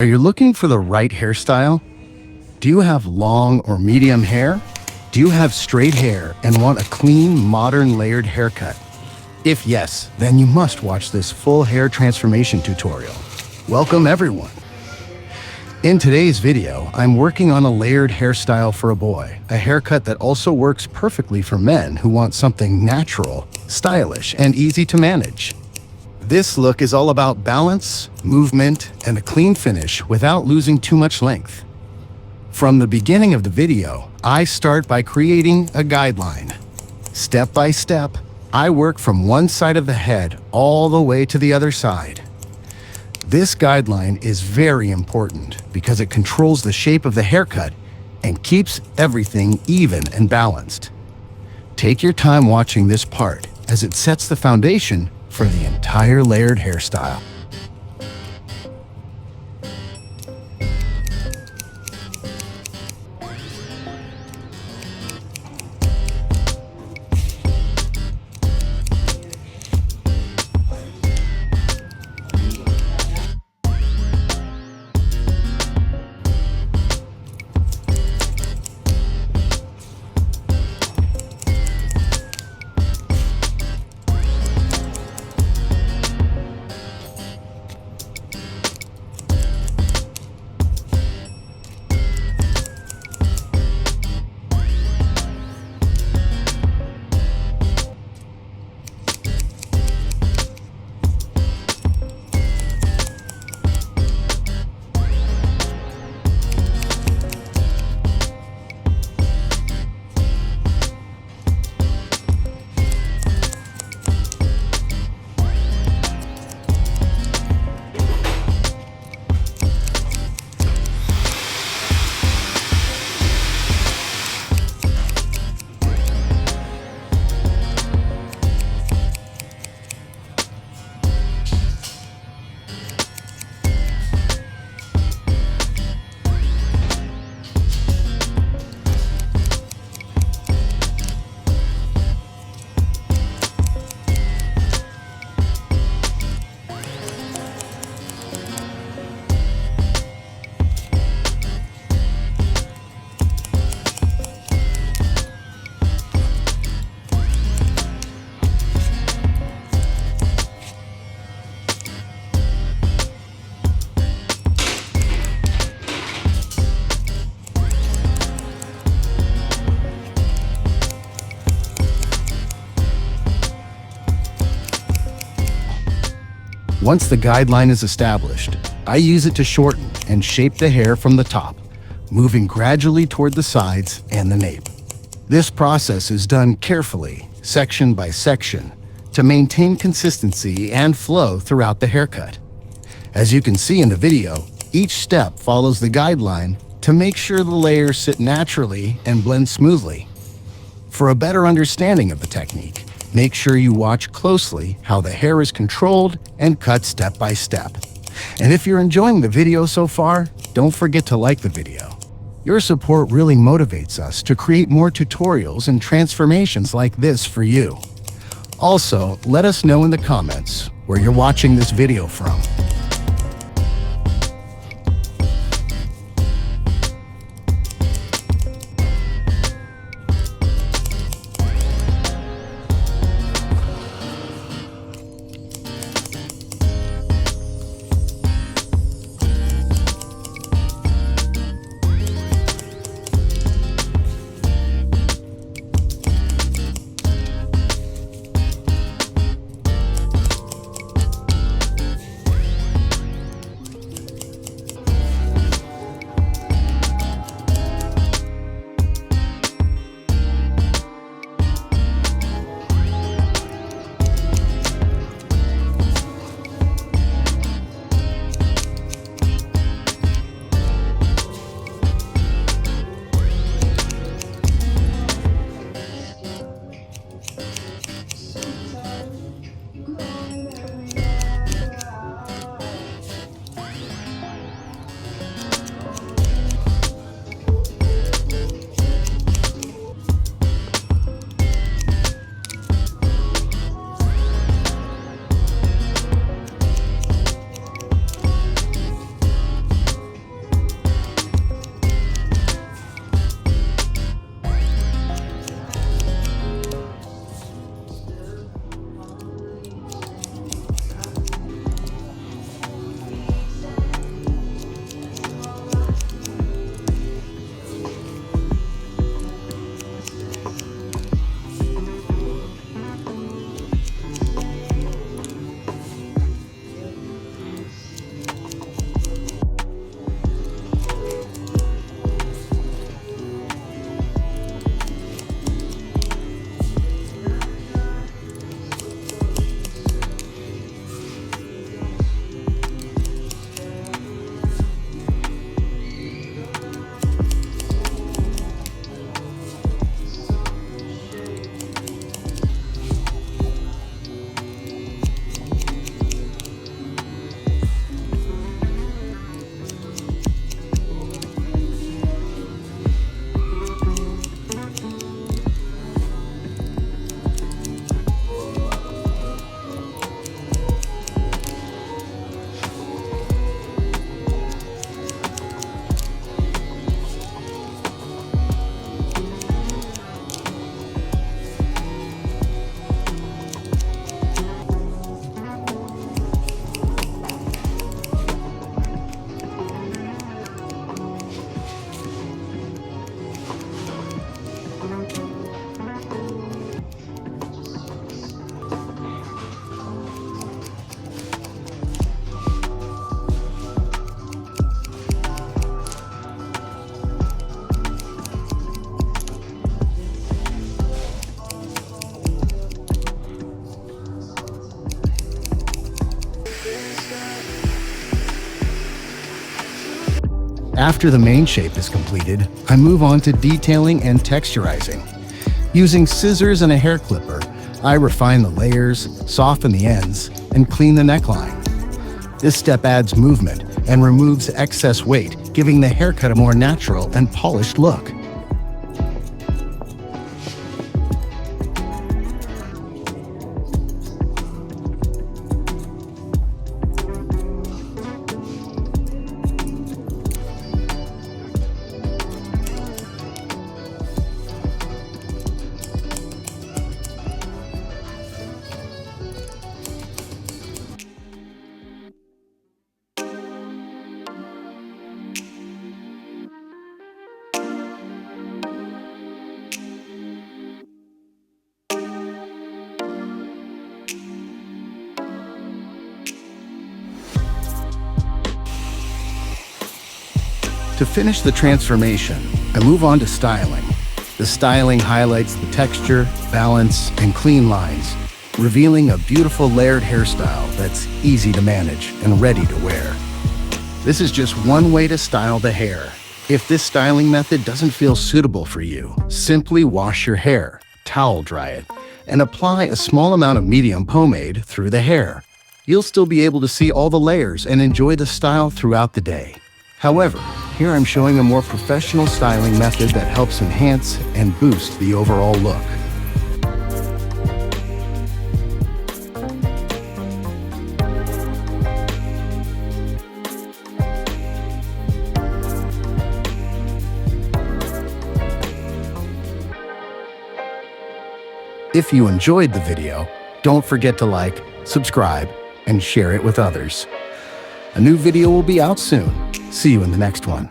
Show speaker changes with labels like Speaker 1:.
Speaker 1: Are you looking for the right hairstyle? Do you have long or medium hair? Do you have straight hair and want a clean, modern layered haircut? If yes, then you must watch this full hair transformation tutorial. Welcome everyone. In today's video, I'm working on a layered hairstyle for a boy, a haircut that also works perfectly for men who want something natural, stylish, and easy to manage. This look is all about balance, movement, and a clean finish without losing too much length. From the beginning of the video, I start by creating a guideline. Step by step, I work from one side of the head all the way to the other side. This guideline is very important because it controls the shape of the haircut and keeps everything even and balanced. Take your time watching this part as it sets the foundation for the entire layered hairstyle. Once the guideline is established, I use it to shorten and shape the hair from the top, moving gradually toward the sides and the nape. This process is done carefully, section by section, to maintain consistency and flow throughout the haircut. As you can see in the video, each step follows the guideline to make sure the layers sit naturally and blend smoothly. For a better understanding of the technique, make sure you watch closely how the hair is controlled and cut step by step. And if you're enjoying the video so far, don't forget to like the video. Your support really motivates us to create more tutorials and transformations like this for you. Also, let us know in the comments where you're watching this video from. After the main shape is completed, I move on to detailing and texturizing. Using scissors and a hair clipper, I refine the layers, soften the ends, and clean the neckline. This step adds movement and removes excess weight, giving the haircut a more natural and polished look. To finish the transformation, I move on to styling. The styling highlights the texture, balance, and clean lines, revealing a beautiful layered hairstyle that's easy to manage and ready to wear. This is just one way to style the hair. If this styling method doesn't feel suitable for you, simply wash your hair, towel dry it, and apply a small amount of medium pomade through the hair. You'll still be able to see all the layers and enjoy the style throughout the day. However, here I'm showing a more professional styling method that helps enhance and boost the overall look. If you enjoyed the video, don't forget to like, subscribe, and share it with others. A new video will be out soon. See you in the next one.